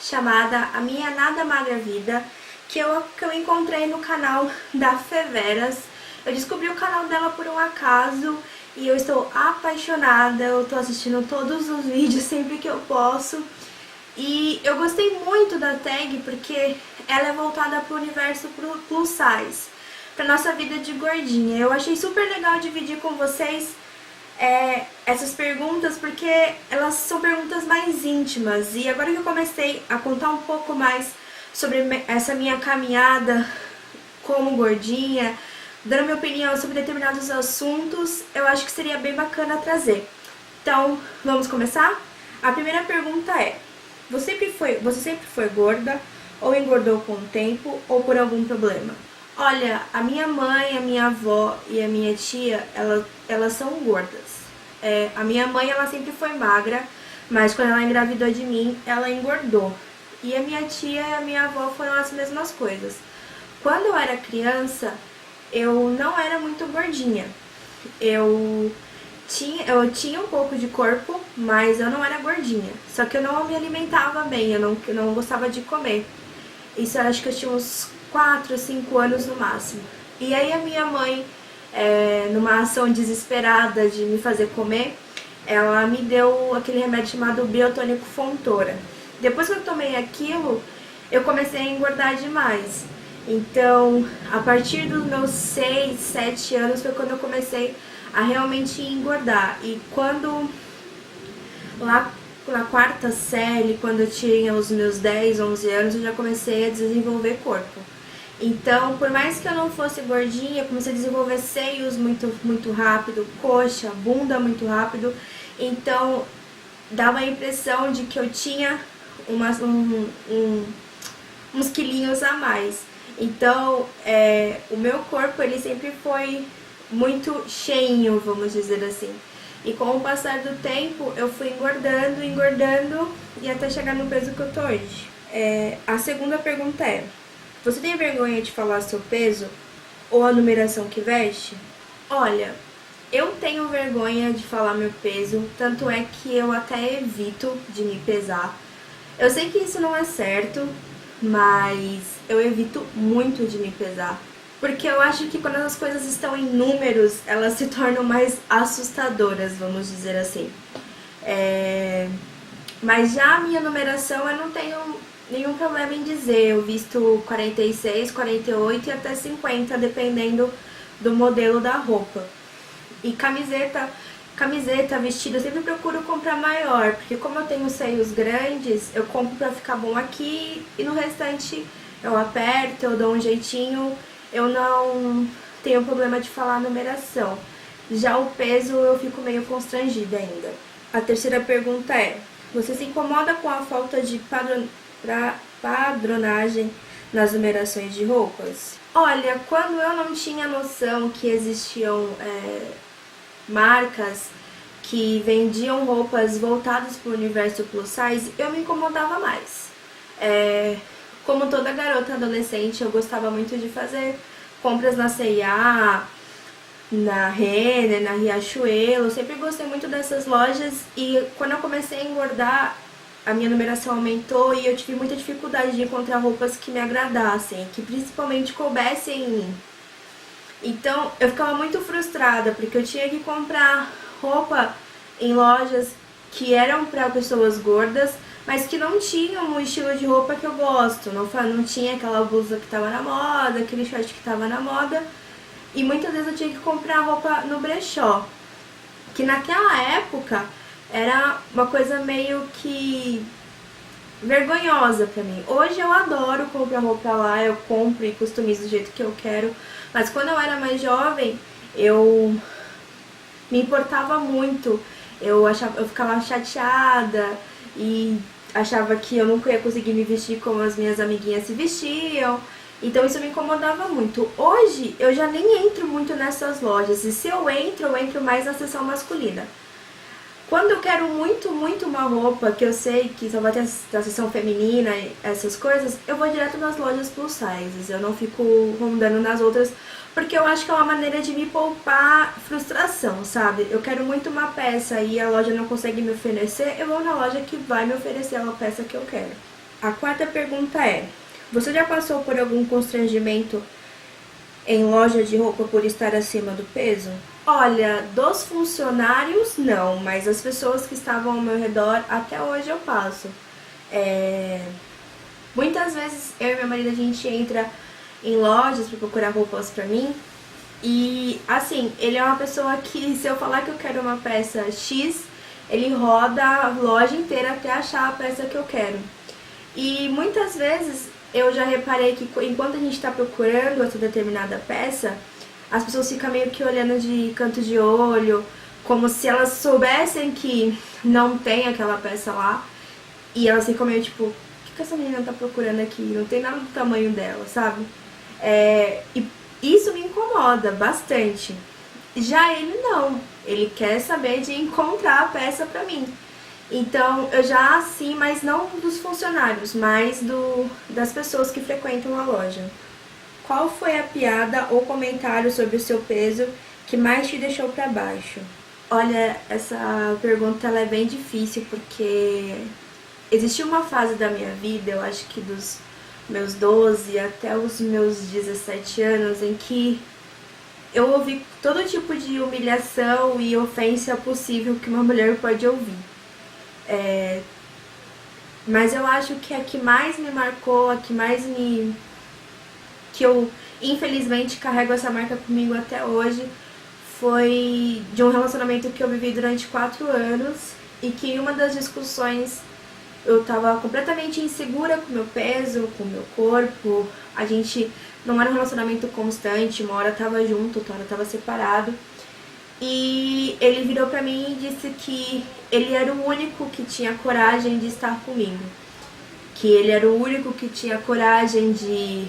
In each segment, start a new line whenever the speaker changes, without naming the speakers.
chamada A Minha Nada Magra Vida, que eu encontrei no canal da Feveras. Eu descobri o canal dela por um acaso e eu estou apaixonada, eu estou assistindo todos os vídeos sempre que eu posso. E eu gostei muito da tag porque ela é voltada para o universo plus size, para nossa vida de gordinha. Eu achei super legal dividir com vocês essas perguntas porque elas são perguntas mais íntimas. E agora que eu comecei a contar um pouco mais sobre essa minha caminhada como gordinha, dando minha opinião sobre determinados assuntos, eu acho que seria bem bacana trazer. Então, vamos começar? A primeira pergunta é: você sempre foi gorda ou engordou com o tempo ou por algum problema? Olha, a minha mãe, a minha avó e a minha tia, elas são gordas. A minha mãe, ela sempre foi magra, mas quando ela engravidou de mim, ela engordou. E a minha tia e a minha avó foram as mesmas coisas. Quando eu era criança, eu não era muito gordinha. Eu tinha um pouco de corpo, mas eu não era gordinha. Só que eu não me alimentava bem, eu não gostava de comer. Isso eu acho que eu tinha uns 4, 5 anos no máximo. E aí a minha mãe, numa ação desesperada de me fazer comer, ela me deu aquele remédio chamado Biotônico Fontoura. Depois que eu tomei aquilo, eu comecei a engordar demais. Então, a partir dos meus 6, 7 anos foi quando eu comecei a realmente engordar. E quando, lá na quarta série, quando eu tinha os meus 10, 11 anos, eu já comecei a desenvolver corpo. Então, por mais que eu não fosse gordinha, eu comecei a desenvolver seios muito rápido, coxa, bunda muito rápido. Então, dava a impressão de que eu tinha uns quilinhos a mais. Então, o meu corpo, ele sempre foi muito cheinho, vamos dizer assim. E com o passar do tempo, eu fui engordando e até chegar no peso que eu tô hoje. A segunda pergunta é: você tem vergonha de falar seu peso ou a numeração que veste? Olha, eu tenho vergonha de falar meu peso, tanto é que eu até evito de me pesar. Eu sei que isso não é certo, mas eu evito muito de me pesar. Porque eu acho que quando as coisas estão em números, elas se tornam mais assustadoras, vamos dizer assim. Mas já a minha numeração eu não tenho nenhum problema em dizer. Eu visto 46, 48 e até 50, dependendo do modelo da roupa. E camiseta, vestido, eu sempre procuro comprar maior, porque como eu tenho seios grandes, eu compro pra ficar bom aqui e no restante eu aperto, eu dou um jeitinho, eu não tenho problema de falar a numeração. Já o peso eu fico meio constrangida ainda. A terceira pergunta é: você se incomoda com a falta de padronagem nas numerações de roupas? Olha, quando eu não tinha noção que existiam marcas que vendiam roupas voltadas para o universo plus size, eu me incomodava mais. Como toda garota adolescente, eu gostava muito de fazer compras na C&A, na Renner, na Riachuelo. Eu sempre gostei muito dessas lojas e quando eu comecei a engordar, a minha numeração aumentou e eu tive muita dificuldade de encontrar roupas que me agradassem, que principalmente coubessem em mim. Então eu ficava muito frustrada porque eu tinha que comprar roupa em lojas que eram para pessoas gordas, mas que não tinham o estilo de roupa que eu gosto. Não tinha aquela blusa que estava na moda, aquele short que estava na moda. E muitas vezes eu tinha que comprar roupa no brechó, que naquela época era uma coisa meio que vergonhosa pra mim. Hoje eu adoro comprar roupa lá, eu compro e customizo do jeito que eu quero. Mas quando eu era mais jovem, eu me importava muito. Eu ficava chateada e achava que eu nunca ia conseguir me vestir como as minhas amiguinhas se vestiam. Então isso me incomodava muito. Hoje eu já nem entro muito nessas lojas. E se eu entro mais na seção masculina. Quando eu quero muito uma roupa que eu sei que só vai ter a seção feminina e essas coisas, eu vou direto nas lojas plus sizes. Eu não fico rondando nas outras, porque eu acho que é uma maneira de me poupar frustração, sabe? Eu quero muito uma peça e a loja não consegue me oferecer, eu vou na loja que vai me oferecer a peça que eu quero. A quarta pergunta é: você já passou por algum constrangimento em loja de roupa por estar acima do peso? Olha, dos funcionários não, mas as pessoas que estavam ao meu redor, até hoje eu passo. Muitas vezes eu e meu marido a gente entra em lojas para procurar roupas pra mim. E assim, ele é uma pessoa que, se eu falar que eu quero uma peça X, ele roda a loja inteira até achar a peça que eu quero. E muitas vezes eu já reparei que enquanto a gente está procurando essa determinada peça, as pessoas ficam meio que olhando de canto de olho, como se elas soubessem que não tem aquela peça lá. E elas ficam meio tipo, o que essa menina tá procurando aqui? Não tem nada do tamanho dela, sabe? E isso me incomoda bastante. Já ele não, ele quer saber de encontrar a peça pra mim. Então eu já sim, mas não dos funcionários, mas das pessoas que frequentam a loja. Qual foi a piada ou comentário sobre o seu peso que mais te deixou pra baixo? Olha, essa pergunta ela é bem difícil porque existiu uma fase da minha vida, eu acho que dos meus 12 até os meus 17 anos, em que eu ouvi todo tipo de humilhação e ofensa possível que uma mulher pode ouvir. Mas eu acho que a que mais me marcou, que eu infelizmente carrego essa marca comigo até hoje, foi de um relacionamento que eu vivi durante 4 anos e que em uma das discussões eu tava completamente insegura com o meu peso, com o meu corpo. A gente não era um relacionamento constante, uma hora tava junto, outra hora tava separado. E ele virou pra mim e disse que ele era o único que tinha coragem de estar comigo. Que ele era o único que tinha coragem de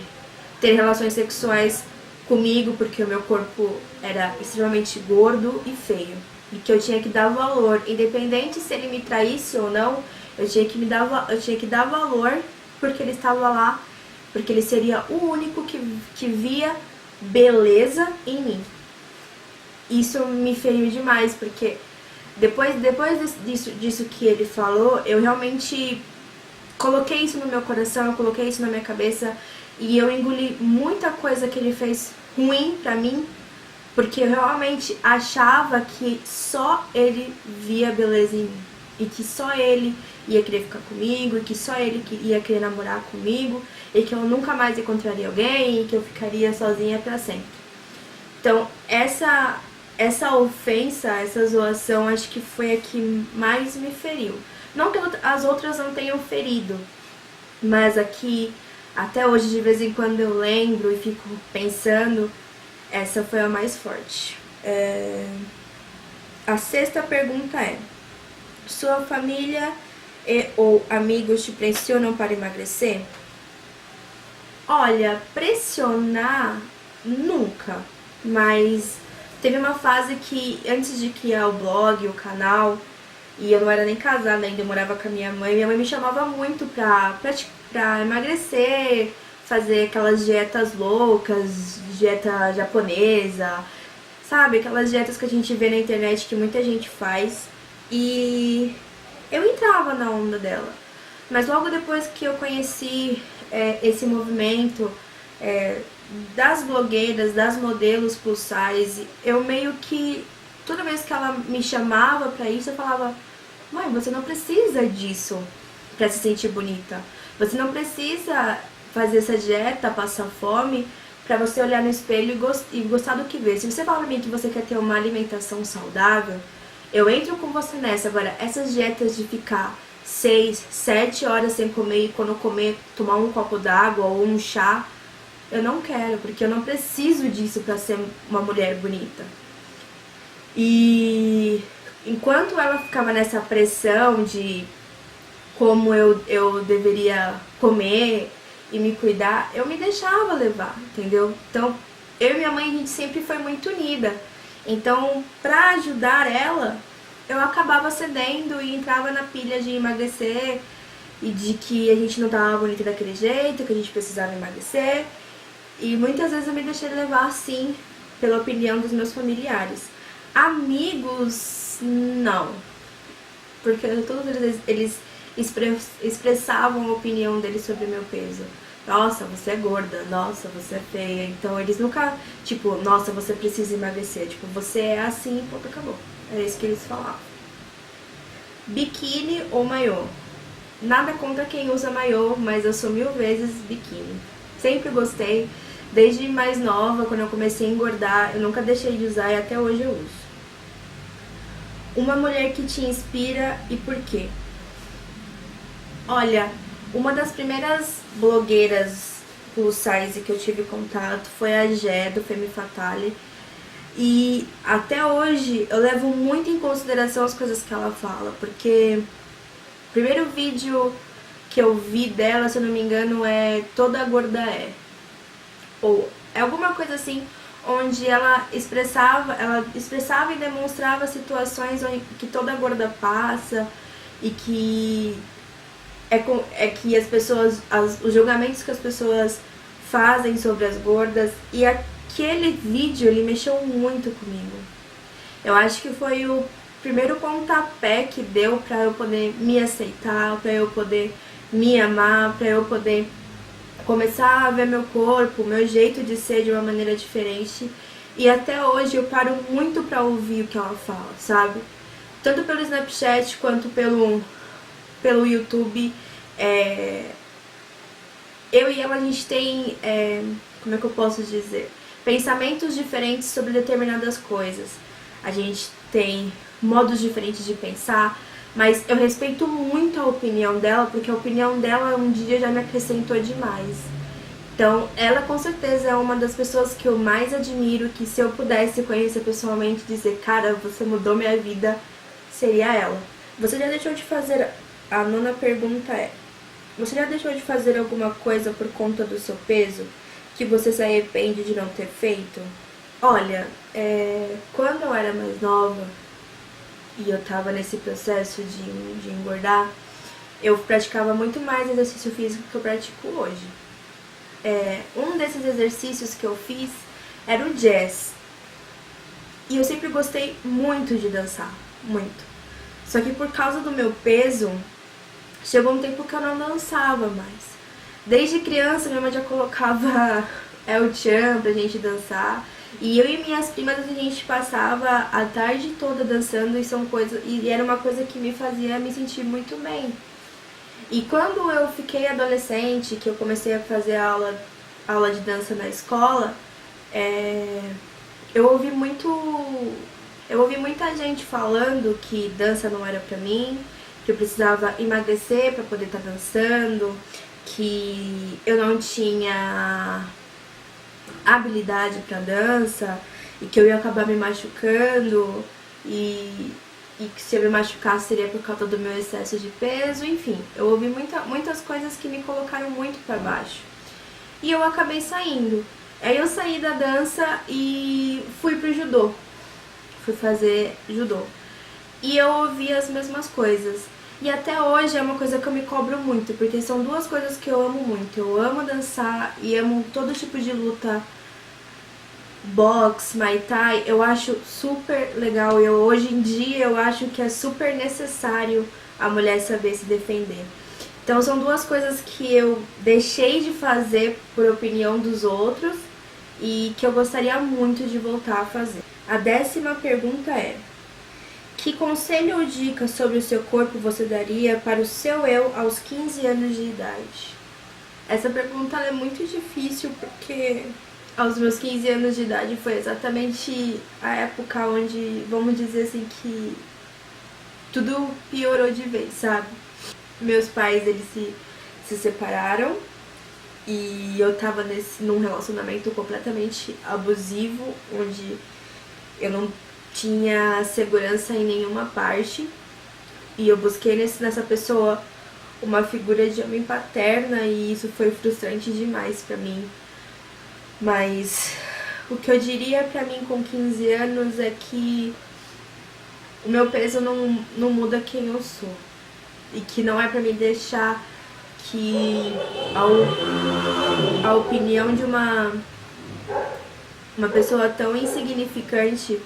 ter relações sexuais comigo, porque o meu corpo era extremamente gordo e feio. E que eu tinha que dar valor, independente se ele me traísse ou não, eu tinha que dar valor porque ele estava lá, porque ele seria o único que via beleza em mim. Isso me feriu demais, porque depois disso que ele falou, eu realmente coloquei isso no meu coração, eu coloquei isso na minha cabeça e eu engoli muita coisa que ele fez ruim pra mim, porque eu realmente achava que só ele via beleza em mim e que só ele ia querer ficar comigo, e que só ele ia querer namorar comigo e que eu nunca mais encontraria alguém e que eu ficaria sozinha pra sempre. Então essa ofensa, essa zoação, acho que foi a que mais me feriu. Não que as outras não tenham ferido, mas aqui, até hoje, de vez em quando eu lembro e fico pensando, essa foi a mais forte. A sexta pergunta é: sua família ou amigos te pressionam para emagrecer? Olha, pressionar nunca, mas teve uma fase que, antes de criar o blog, o canal, e eu não era nem casada ainda, eu morava com a minha mãe me chamava muito pra emagrecer, fazer aquelas dietas loucas, dieta japonesa, sabe? Aquelas dietas que a gente vê na internet que muita gente faz. E eu entrava na onda dela. Mas logo depois que eu conheci esse movimento das blogueiras, das modelos plus size, eu meio que, toda vez que ela me chamava pra isso, eu falava: mãe, você não precisa disso pra se sentir bonita. Você não precisa fazer essa dieta, passar fome, pra você olhar no espelho e gostar do que vê. Se você fala pra mim que você quer ter uma alimentação saudável, eu entro com você nessa. Agora, essas dietas de ficar 6, 7 horas sem comer e quando comer tomar um copo d'água ou um chá, eu não quero, porque eu não preciso disso pra ser uma mulher bonita. E enquanto ela ficava nessa pressão de como eu deveria comer e me cuidar, eu me deixava levar, entendeu? Então, eu e minha mãe, a gente sempre foi muito unida. Então, pra ajudar ela, eu acabava cedendo e entrava na pilha de emagrecer e de que a gente não tava bonita daquele jeito, que a gente precisava emagrecer. E muitas vezes eu me deixei levar, sim, pela opinião dos meus familiares. Amigos, não. Porque todos eles expressavam a opinião deles sobre o meu peso. Nossa, você é gorda, nossa, você é feia. Então eles nunca, tipo, nossa, você precisa emagrecer. Tipo, você é assim, ponto, acabou. É isso que eles falavam. Biquíni ou maiô? Nada contra quem usa maiô, mas eu sou 1000 vezes biquíni. Sempre gostei. Desde mais nova, quando eu comecei a engordar, eu nunca deixei de usar e até hoje eu uso. Uma mulher que te inspira e por quê? Olha, uma das primeiras blogueiras plus size que eu tive contato foi a Gé, do Femme Fatale. E até hoje eu levo muito em consideração as coisas que ela fala, porque o primeiro vídeo que eu vi dela, se eu não me engano, é Toda Gorda É. Ou é alguma coisa assim, onde ela expressava e demonstrava situações que toda gorda passa e que que as pessoas, os julgamentos que as pessoas fazem sobre as gordas, e aquele vídeo ele mexeu muito comigo. Eu acho que foi o primeiro pontapé que deu pra eu poder me aceitar, pra eu poder me amar, pra eu poder começar a ver meu corpo, meu jeito de ser de uma maneira diferente. E até hoje eu paro muito pra ouvir o que ela fala, sabe? Tanto pelo Snapchat quanto pelo YouTube. Eu e ela, a gente tem, como é que eu posso dizer? Pensamentos diferentes sobre determinadas coisas. A gente tem modos diferentes de pensar, mas eu respeito muito a opinião dela, porque a opinião dela um dia já me acrescentou demais. Então, ela com certeza é uma das pessoas que eu mais admiro, que se eu pudesse conhecer pessoalmente e dizer, cara, você mudou minha vida, seria ela. Você já deixou de fazer... A nona pergunta é: você já deixou de fazer alguma coisa por conta do seu peso que você se arrepende de não ter feito? Olha, quando eu era mais nova e eu tava nesse processo de engordar, eu praticava muito mais exercício físico que eu pratico hoje. Um desses exercícios que eu fiz era o jazz. E eu sempre gostei muito de dançar, muito. Só que por causa do meu peso, chegou um tempo que eu não dançava mais. Desde criança, minha mãe já colocava El Chan pra gente dançar. E eu e minhas primas, a gente passava a tarde toda dançando e era uma coisa que me fazia me sentir muito bem. E quando eu fiquei adolescente, que eu comecei a fazer aula de dança na escola, eu ouvi muita gente falando que dança não era pra mim, que eu precisava emagrecer pra poder estar dançando, que eu não tinha habilidade pra dança e que eu ia acabar me machucando e que se eu me machucasse seria por causa do meu excesso de peso. Enfim, eu ouvi muitas coisas que me colocaram muito pra baixo e eu acabei saindo. Aí eu saí da dança e fui pro judô, fui fazer judô e eu ouvi as mesmas coisas. E até hoje é uma coisa que eu me cobro muito, porque são duas coisas que eu amo muito. Eu amo dançar e amo todo tipo de luta, boxe, muay thai. Eu acho super legal. Hoje em dia eu acho que é super necessário a mulher saber se defender. Então são duas coisas que eu deixei de fazer por opinião dos outros e que eu gostaria muito de voltar a fazer. A 10ª pergunta é: que conselho ou dica sobre o seu corpo você daria para o seu eu aos 15 anos de idade? Essa pergunta é muito difícil porque aos meus 15 anos de idade foi exatamente a época onde, vamos dizer assim, que tudo piorou de vez, sabe? Meus pais, eles se separaram e eu tava num relacionamento completamente abusivo, onde eu não tinha segurança em nenhuma parte e eu busquei nessa pessoa uma figura de homem paterna e isso foi frustrante demais pra mim. Mas o que eu diria pra mim com 15 anos é que o meu peso não muda quem eu sou e que não é pra me deixar que a opinião de uma pessoa tão insignificante,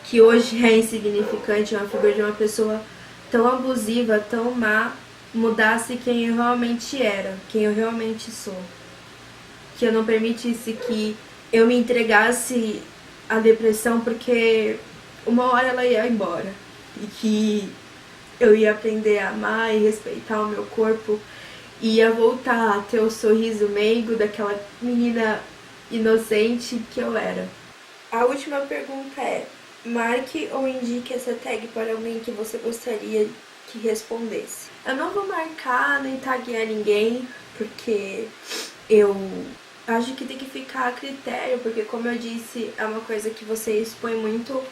que hoje é insignificante, uma figura de uma pessoa tão abusiva, tão má, mudasse quem eu realmente era, quem eu realmente sou. Que eu não permitisse que eu me entregasse à depressão, porque uma hora ela ia embora. E que eu ia aprender a amar e respeitar o meu corpo. E ia voltar a ter o sorriso meigo daquela menina inocente que eu era. A última pergunta é: marque ou indique essa tag para alguém que você gostaria que respondesse. Eu não vou marcar nem taguear ninguém, porque eu acho que tem que ficar a critério, porque como eu disse, é uma coisa que você expõe muito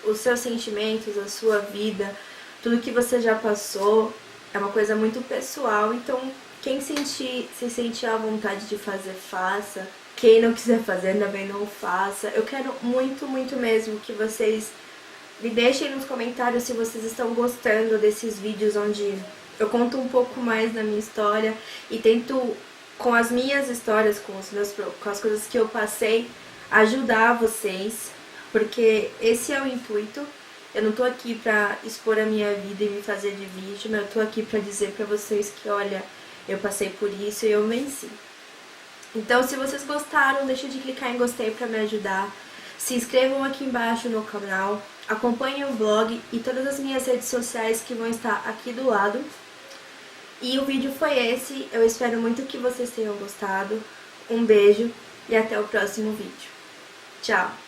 os seus sentimentos, a sua vida, tudo que você já passou, é uma coisa muito pessoal, então quem se sentir à vontade de fazer, faça. Quem não quiser fazer, também não faça. Eu quero muito, muito mesmo que vocês me deixem nos comentários se vocês estão gostando desses vídeos onde eu conto um pouco mais da minha história e tento, com as minhas histórias, com as coisas que eu passei, ajudar vocês, porque esse é o intuito. Eu não tô aqui pra expor a minha vida e me fazer de vítima, eu tô aqui pra dizer pra vocês que, olha, eu passei por isso e eu venci. Então, se vocês gostaram, deixa de clicar em gostei pra me ajudar. Se inscrevam aqui embaixo no canal, acompanhem o blog e todas as minhas redes sociais que vão estar aqui do lado. E o vídeo foi esse, eu espero muito que vocês tenham gostado. Um beijo e até o próximo vídeo. Tchau!